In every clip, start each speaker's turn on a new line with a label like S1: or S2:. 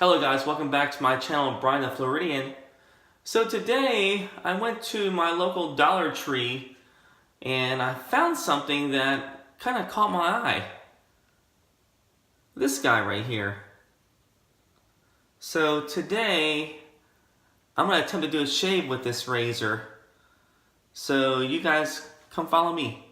S1: Hello guys, welcome back to my channel, Brian the Floridian. So today I went to my local Dollar Tree and I found something that kind of caught my eye. This guy right here. So today I'm going to attempt to do a shave with this razor. So you guys come follow me.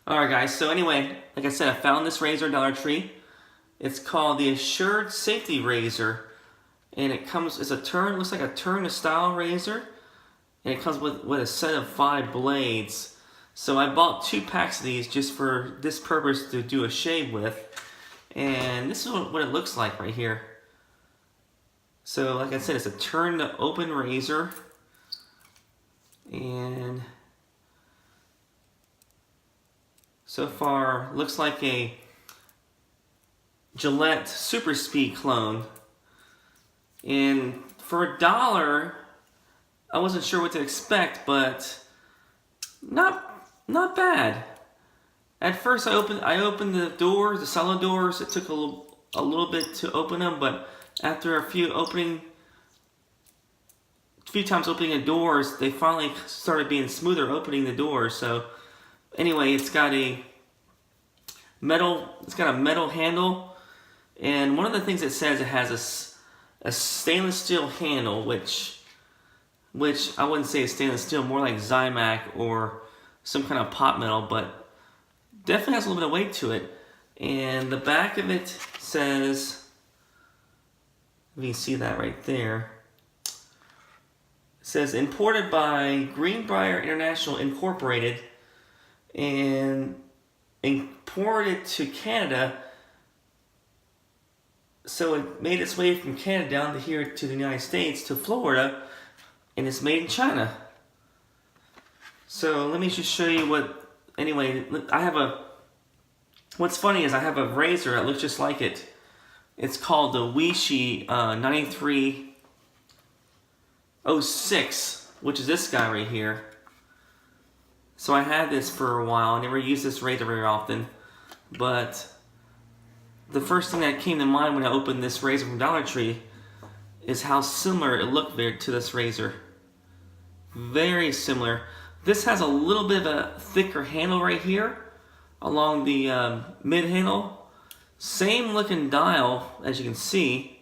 S1: Alright guys, so anyway, like I said, I found this razor at Dollar Tree. It's called the Assured Safety Razor. And it comes, it's a turn, looks like a turn to style razor. And it comes with a set of 5 blades. So I bought 2 packs of these just for this purpose to do a shave with. And this is what it looks like right here. So like I said, it's a turn to open razor. And so far, looks like a Gillette Super Speed clone. And for $1, I wasn't sure what to expect, but not bad. At first, I opened the doors, the solid doors. It took a little bit to open them, but after a few times opening the doors, they finally started being smoother opening the doors. So anyway, it's got a metal handle, and one of the things it says, it has a stainless steel handle, which I wouldn't say is stainless steel, more like Zymac or some kind of pot metal, but definitely has a little bit of weight to it. And the back of it says, you can see that right there. It says imported by Greenbrier International Incorporated and imported to Canada. So it made its way from Canada down to here to the United States to Florida, and it's made in China. So let me just show you what, anyway, what's funny is I have a razor that looks just like it. It's called the Wickham 9306, which is this guy right here. So I had this for a while. I never used this razor very often, but the first thing that came to mind when I opened this razor from Dollar Tree is how similar it looked to this razor. Very similar. This has a little bit of a thicker handle right here along the mid handle. Same looking dial as you can see,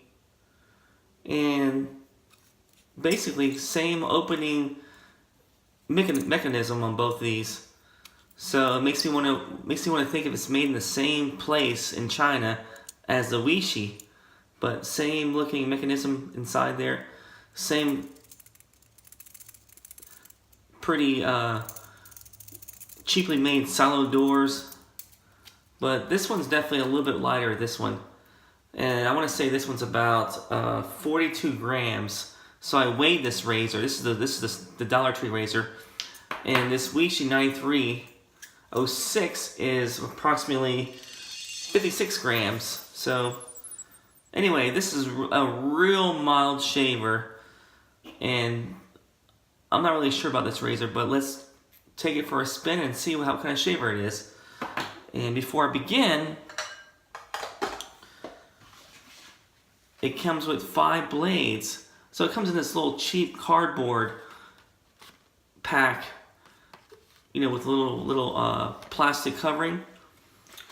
S1: and basically same opening mechanism on both these. So it makes me want to think if it's made in the same place in China as the Wickham, but same looking mechanism inside there, same pretty cheaply made silo doors, but this one's definitely a little bit lighter, this one, and I want to say this one's about 42 grams. So I weighed this razor. This is the Dollar Tree razor, and this Wickham 9306 is approximately 56 grams. So anyway, this is a real mild shaver, and I'm not really sure about this razor, but let's take it for a spin and see what kind of shaver it is. And before I begin, it comes with 5 blades. So it comes in this little cheap cardboard pack, you know, with a little plastic covering,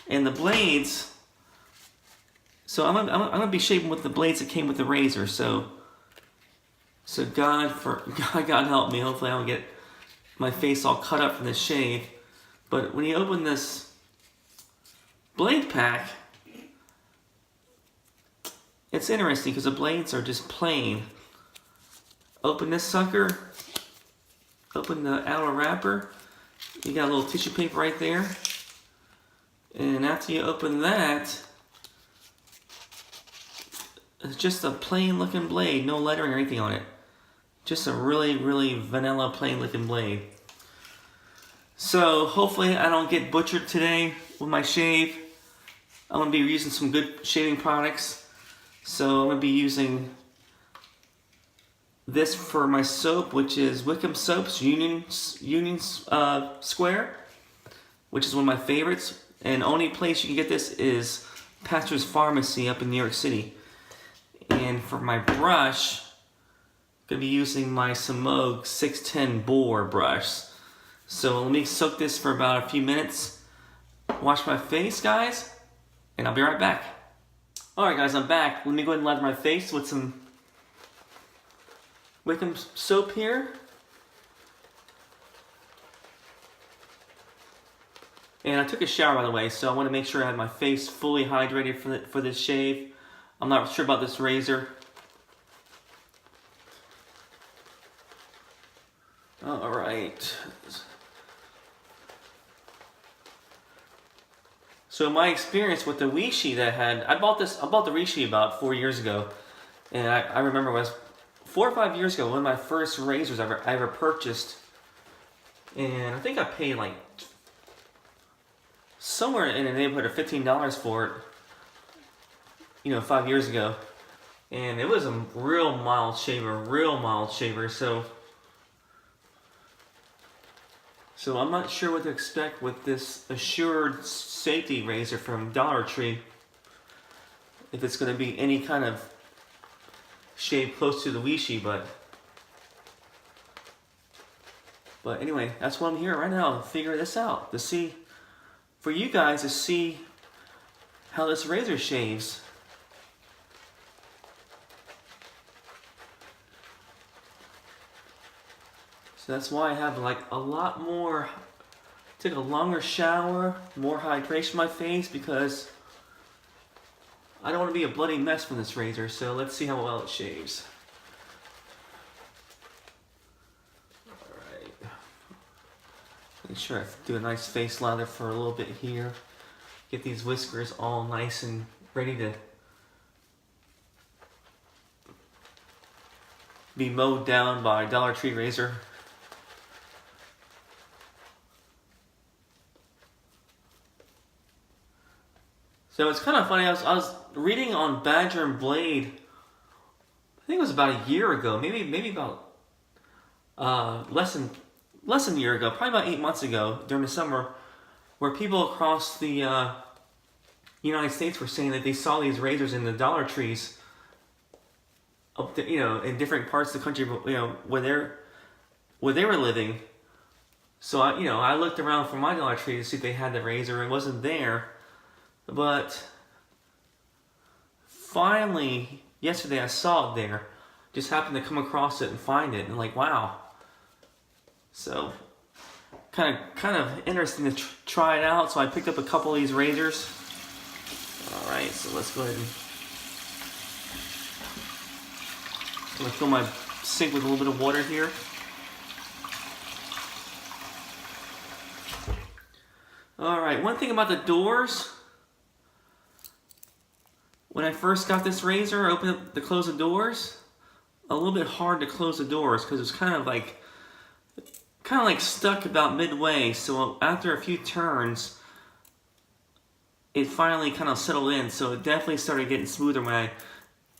S1: and the blades. So I'm gonna be shaving with the blades that came with the razor. So God help me. Hopefully I don't get my face all cut up from this shave. But when you open this blade pack, it's interesting because the blades are just plain. Open this sucker, open the outer wrapper, you got a little tissue paper right there, and after you open that, it's just a plain looking blade, no lettering or anything on it. Just a really, really vanilla plain looking blade. So hopefully I don't get butchered today with my shave. I'm going to be using some good shaving products. So I'm going to be using this for my soap, which is Wickham Soaps Union Square, which is one of my favorites. And only place you can get this is Pastor's Pharmacy up in New York City. And for my brush, I'm going to be using my Semogue 610 Boar brush. So let me soak this for about a few minutes, wash my face, guys, and I'll be right back. Alright guys, I'm back. Let me go ahead and lather my face with some Wickham soap here. And I took a shower, by the way, so I want to make sure I have my face fully hydrated for this shave. I'm not sure about this razor. Alright. So my experience with the Rishi that I had, I bought the Rishi about 4 years ago. And I remember it was 4 or 5 years ago, one of my first razors I ever purchased. And I think I paid like somewhere in the neighborhood of $15 for it, you know, 5 years ago. And it was a real mild shaver, so I'm not sure what to expect with this Assured Safety razor from Dollar Tree. If it's going to be any kind of shave close to the Rishi, but anyway, that's why I'm here right now, to figure this out, to see, for you guys to see how this razor shaves. So that's why I have like a lot more, take a longer shower, more hydration in my face, because I don't want to be a bloody mess from this razor. So let's see how well it shaves. Alright. Make sure I do a nice face lather for a little bit here. Get these whiskers all nice and ready to be mowed down by Dollar Tree razor. So it's kind of funny, I was reading on Badger and Blade, I think it was about a year ago, maybe about less than a year ago, probably about 8 months ago during the summer, where people across the United States were saying that they saw these razors in the Dollar Trees up there, you know, in different parts of the country, you know, where they were living. So I looked around for my Dollar Tree to see if they had the razor. It wasn't there. But finally, yesterday I saw it there. Just happened to come across it and find it, and like, wow. So, kind of interesting to try it out. So I picked up a couple of these razors. All right, so let's go ahead and I'm gonna fill my sink with a little bit of water here. All right, one thing about the doors. When I first got this razor, I opened up to close the doors. A little bit hard to close the doors because it was kind of like stuck about midway. So after a few turns, it finally kind of settled in. So it definitely started getting smoother when I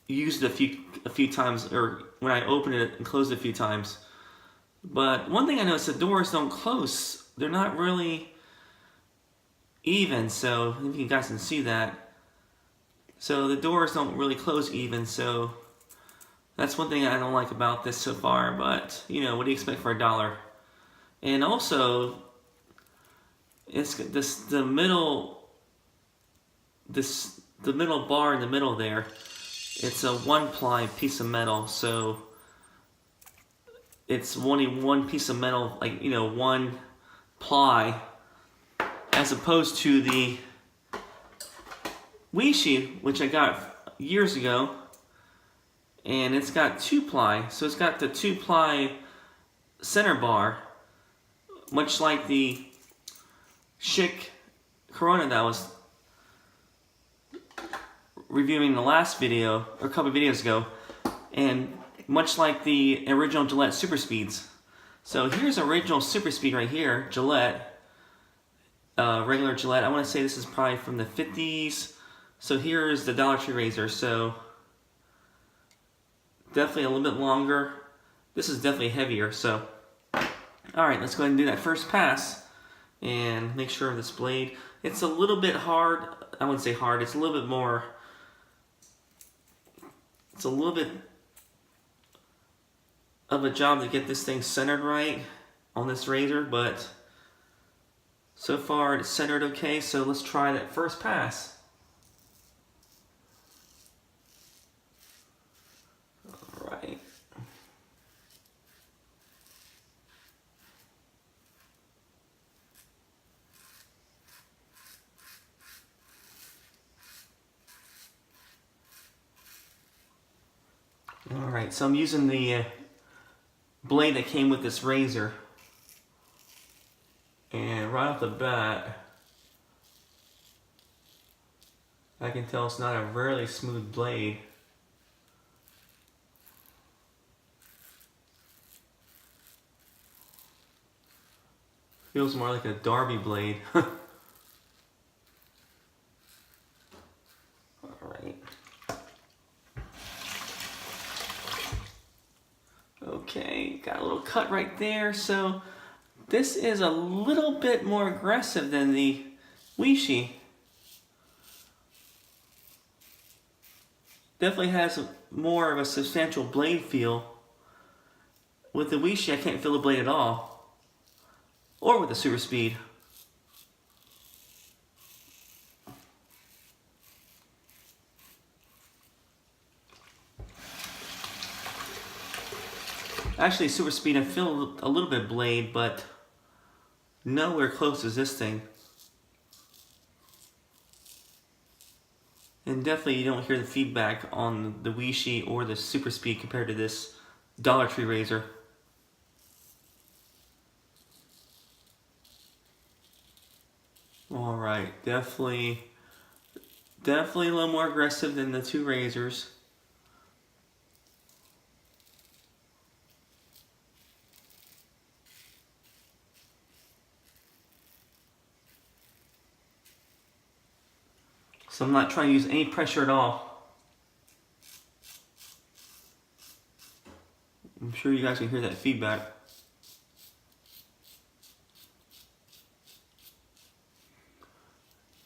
S1: used it a few times, or when I opened it and closed it a few times. But one thing I noticed, the doors don't close. They're not really even. So if you guys can see that. So the doors don't really close even, so that's one thing I don't like about this so far, but you know, what do you expect for $1? And also, it's the middle bar in the middle there, it's a 1-ply piece of metal, so it's only one piece of metal, like, you know, 1 ply, as opposed to the Rishi, which I got years ago, and it's got 2-ply, so it's got the 2-ply center bar, much like the Chic Corona that I was reviewing in the last video, or a couple of videos ago, and much like the original Gillette Super Speeds. So here's original Super Speed right here, Gillette, regular Gillette. I want to say this is probably from the 50s. So here's the Dollar Tree razor, so definitely a little bit longer. This is definitely heavier, so. Alright, let's go ahead and do that first pass. And make sure this blade, it's a little bit hard. I wouldn't say hard, it's a little bit more, it's a little bit of a job to get this thing centered right on this razor, but so far it's centered okay, so let's try that first pass. Alright. Alright, so I'm using the blade that came with this razor. And right off the bat, I can tell it's not a really smooth blade. Feels more like a Derby blade. Alright. Okay, got a little cut right there, so this is a little bit more aggressive than the Wickham. Definitely has more of a substantial blade feel. With the Wickham, I can't feel the blade at all. Or with the Super Speed. Actually, Super Speed, I feel a little bit blade, but nowhere close as this thing. And definitely you don't hear the feedback on the Wickham or the Super Speed compared to this Dollar Tree razor. Alright, definitely a little more aggressive than the two razors. So I'm not trying to use any pressure at all. I'm sure you guys can hear that feedback.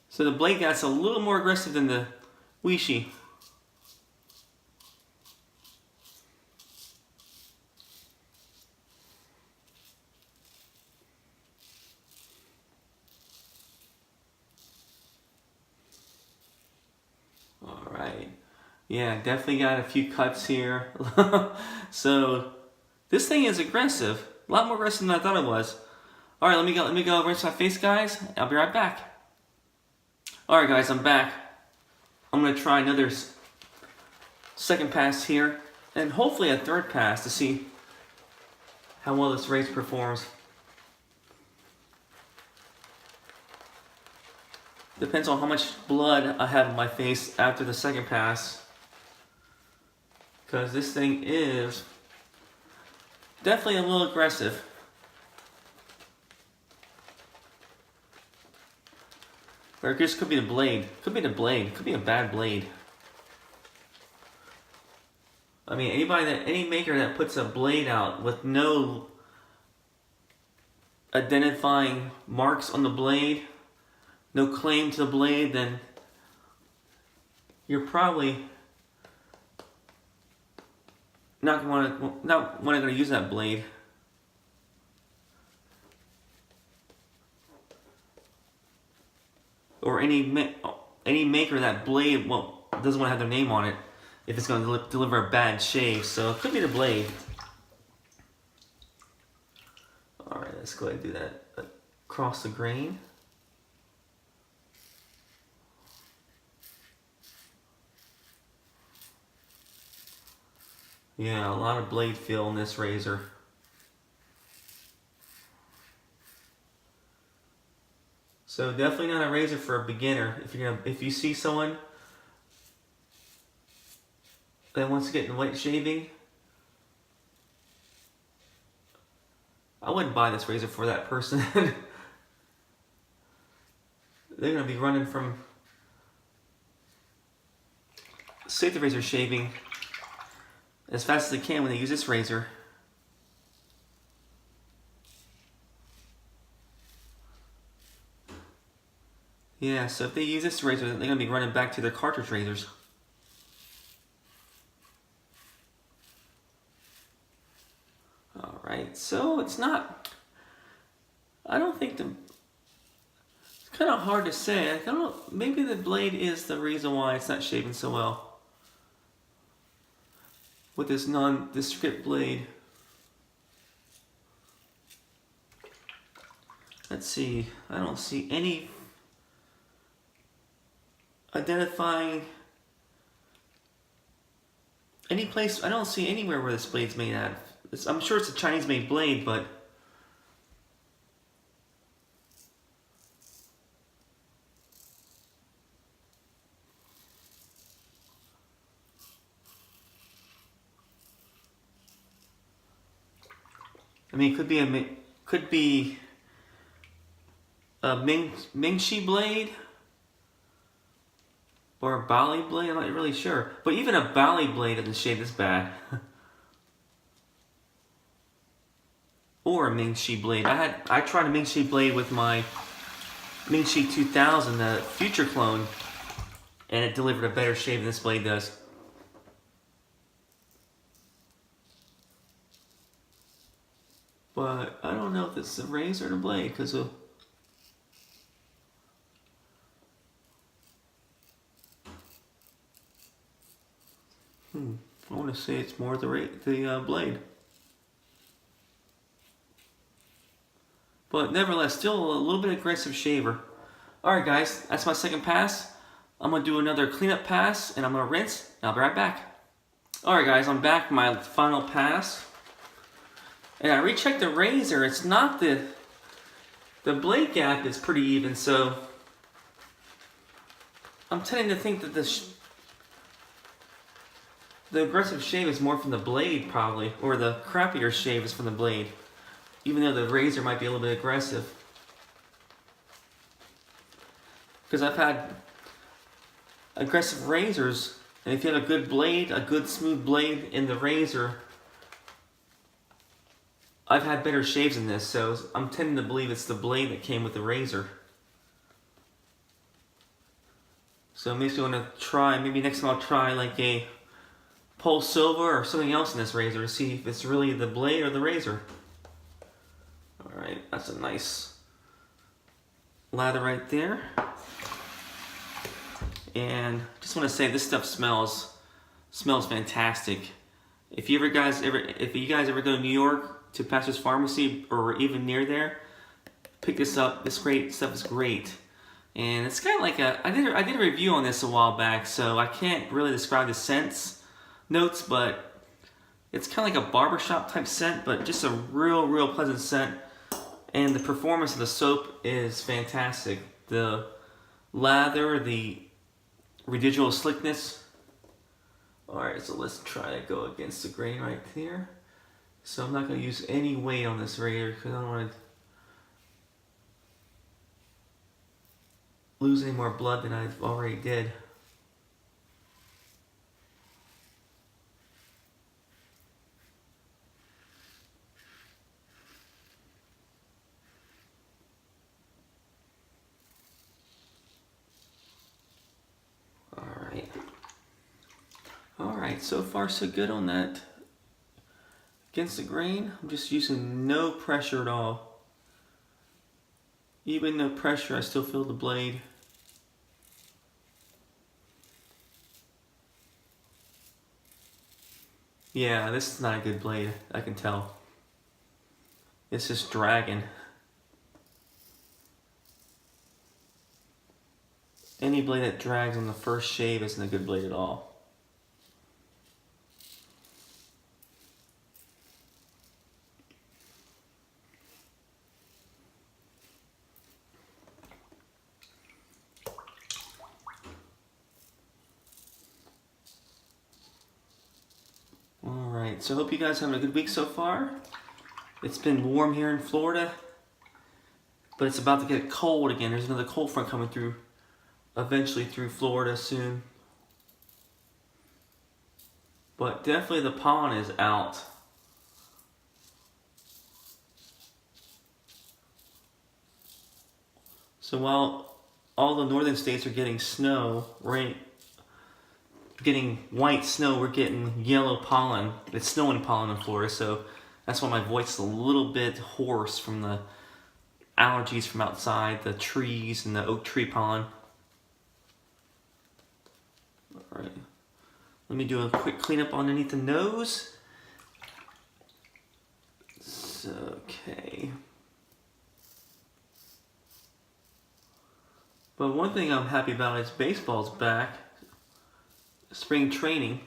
S1: So the blade gets a little more aggressive than the Wickham. Alright. Yeah, definitely got a few cuts here. So this thing is aggressive. A lot more aggressive than I thought it was. Alright, let me go rinse my face, guys. I'll be right back. Alright guys, I'm back. I'm going to try another second pass here, and hopefully a third pass to see how well this razor performs. Depends on how much blood I have in my face after the second pass, because this thing is definitely a little aggressive. Or it just could be the blade. Could be the blade. Could be a bad blade. I mean, any maker that puts a blade out with no identifying marks on the blade, no claim to the blade, then you're probably not going to use that blade. Or any maker that blade doesn't want to have their name on it if it's going to deliver a bad shave. So it could be the blade. All right, let's go ahead and do that across the grain. Yeah, a lot of blade feel in this razor. So definitely not a razor for a beginner. If you see someone that wants to get into wet shaving, I wouldn't buy this razor for that person. They're gonna be running from safety razor shaving as fast as they can when they use this razor. Yeah, so if they use this razor, they're going to be running back to their cartridge razors. Alright, so it's not... I don't think the... It's kind of hard to say. I don't know, maybe the blade is the reason why it's not shaving so well. With this nondescript blade. Let's see, I don't see any identifying any place. I don't see anywhere where this blade's made out of. I'm sure it's a Chinese made blade, but I mean, it could be a Mingxi blade or a Bali blade. I'm not really sure, but even a Bali blade doesn't shave this bad. Or a Mingxi blade. I tried a Mingxi blade with my Mingxi 2000, the future clone, and it delivered a better shave than this blade does. But I don't know if it's the razor or the blade, because of... I want to say it's more the blade. But nevertheless, still a little bit aggressive shaver. Alright guys, that's my second pass. I'm going to do another cleanup pass, and I'm going to rinse, and I'll be right back. Alright guys, I'm back, my final pass. And I rechecked the razor. It's not the blade gap is pretty even, so I'm tending to think that the aggressive shave is more from the blade probably, or the crappier shave is from the blade, even though the razor might be a little bit aggressive. Because I've had aggressive razors, and if you have a good blade, a good smooth blade in the razor, I've had better shaves than this, so I'm tending to believe it's the blade that came with the razor. So it makes me want to try, maybe next time I'll try like a Pulse Silver or something else in this razor to see if it's really the blade or the razor. Alright, that's a nice lather right there. And just want to say this stuff smells fantastic. If you guys ever go to New York to Pastor's Pharmacy or even near there, pick this up. This great stuff is great. And it's kind of like I did a review on this a while back, so I can't really describe the scents notes, but it's kind of like a barbershop type scent, but just a real pleasant scent. And the performance of the soap is fantastic. The lather, the residual slickness. Alright, so let's try to go against the grain right there. So I'm not going to use any weight on this razor because I don't want to lose any more blood than I've already did. Alright, so far so good on that. Against the grain, I'm just using no pressure at all. Even no pressure, I still feel the blade. Yeah, this is not a good blade, I can tell. It's just dragging. Any blade that drags on the first shave isn't a good blade at all. Alright, so I hope you guys are having a good week so far. It's been warm here in Florida, but it's about to get cold again. There's another cold front coming through, eventually through Florida soon. But definitely the pollen is out. So while all the northern states are getting snow, right? Getting white snow, we're getting yellow pollen. It's snowing pollen in Florida, so that's why my voice is a little bit hoarse from the allergies from outside, the trees and the oak tree pollen. Alright, let me do a quick cleanup underneath the nose. Okay. But one thing I'm happy about is baseball's back. Spring training.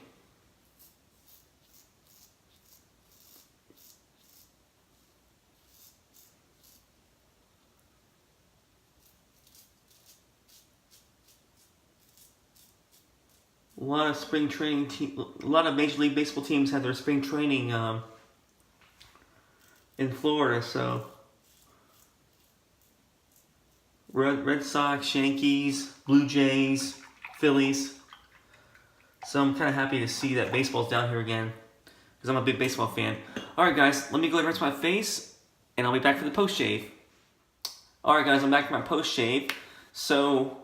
S1: A lot of spring training, a lot of Major League Baseball teams had their spring training in Florida, so Red Sox, Yankees, Blue Jays, Phillies. So I'm kind of happy to see that baseball's down here again, because I'm a big baseball fan. Alright guys, let me go ahead and rinse my face, and I'll be back for the post-shave. Alright guys, I'm back for my post-shave. So,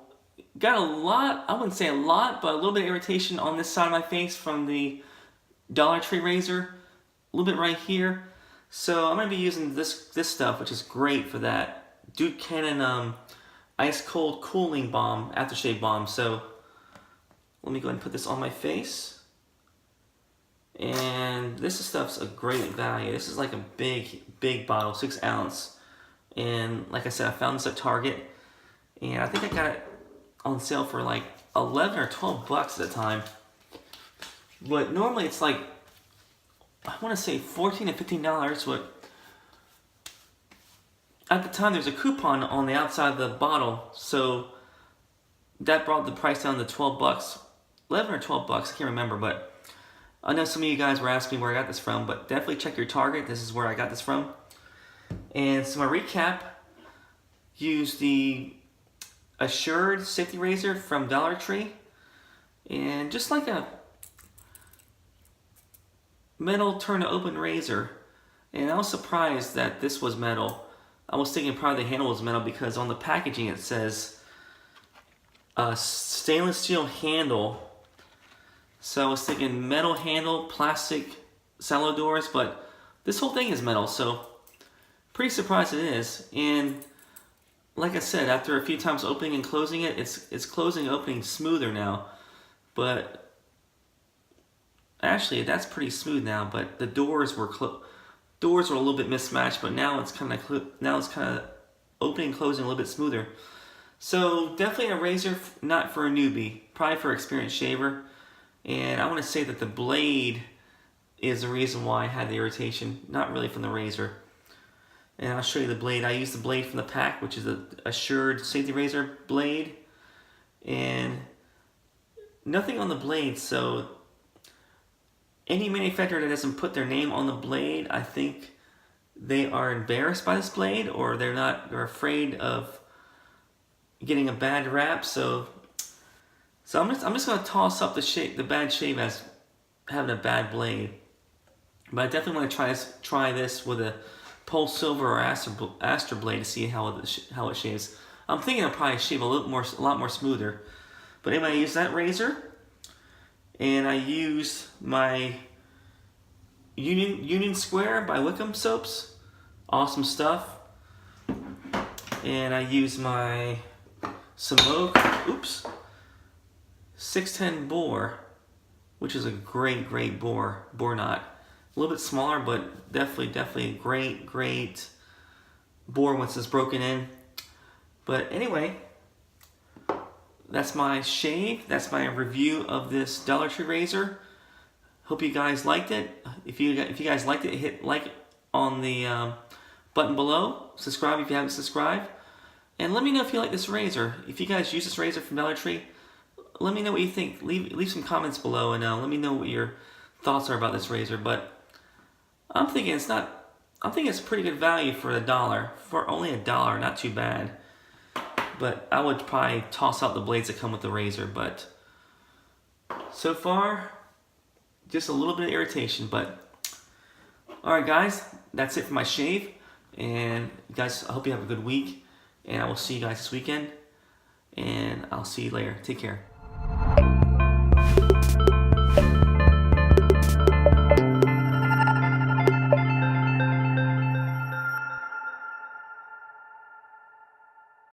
S1: got a lot, I wouldn't say a lot, but a little bit of irritation on this side of my face from the Dollar Tree razor. A little bit right here. So I'm going to be using this stuff, which is great for that. Duke Cannon Ice Cold Cooling Balm, Aftershave Balm. So let me go ahead and put this on my face. And this stuff's a great value. This is like a big bottle, 6 ounce. And like I said, I found this at Target. And I think I got it on sale for like 11 or 12 bucks at the time. But normally it's like, I want to say $14 to $15, but at the time there's a coupon on the outside of the bottle, so that brought the price down to 12 bucks. 11 or 12 bucks, I can't remember, but I know some of you guys were asking where I got this from, but definitely check your Target. This is where I got this from. And so my recap, use the Assured Safety Razor from Dollar Tree, and just like a metal turn to open razor. And I was surprised that this was metal. I was thinking probably the handle was metal because on the packaging it says stainless steel handle. So I was thinking metal handle, plastic sallow doors, but this whole thing is metal, so pretty surprised it is. And like I said, after a few times opening and closing it, it's closing and opening smoother now. But actually, that's pretty smooth now. But the doors were a little bit mismatched. But now it's kind of opening and closing a little bit smoother. So definitely a razor, not for a newbie, probably for an experienced shaver. And I want to say that the blade is the reason why I had the irritation, not really from the razor. And I'll show you the blade. I use the blade from the pack, which is the Assured Safety Razor blade. And nothing on the blade, so any manufacturer that doesn't put their name on the blade, I think they are embarrassed by this blade, or they're afraid of getting a bad rap. So I'm just gonna toss up the bad shave as having a bad blade. But I definitely want to try this with a Pulse Silver or Astor blade to see how it shaves. I'm thinking it'll probably shave a lot more smoother. But anyway, I use that razor, and I use my Union Square by Wickham soaps. Awesome stuff. And I use my Semogue, 610 Boar, which is a great boar knot. A little bit smaller, but definitely great boar once it's broken in. But anyway, that's my shave. That's my review of this Dollar Tree razor. Hope you guys liked it. If you guys liked it, hit like on the button below. Subscribe if you haven't subscribed. And let me know if you like this razor. If you guys use this razor from Dollar Tree, let me know what you think. Leave some comments below, and let me know what your thoughts are about this razor. But I'm thinking it's pretty good value for $1. For only $1, not too bad. But I would probably toss out the blades that come with the razor. But so far, just a little bit of irritation. But alright guys, that's it for my shave. And guys, I hope you have a good week. And I will see you guys this weekend. and I'll see you later. Take care.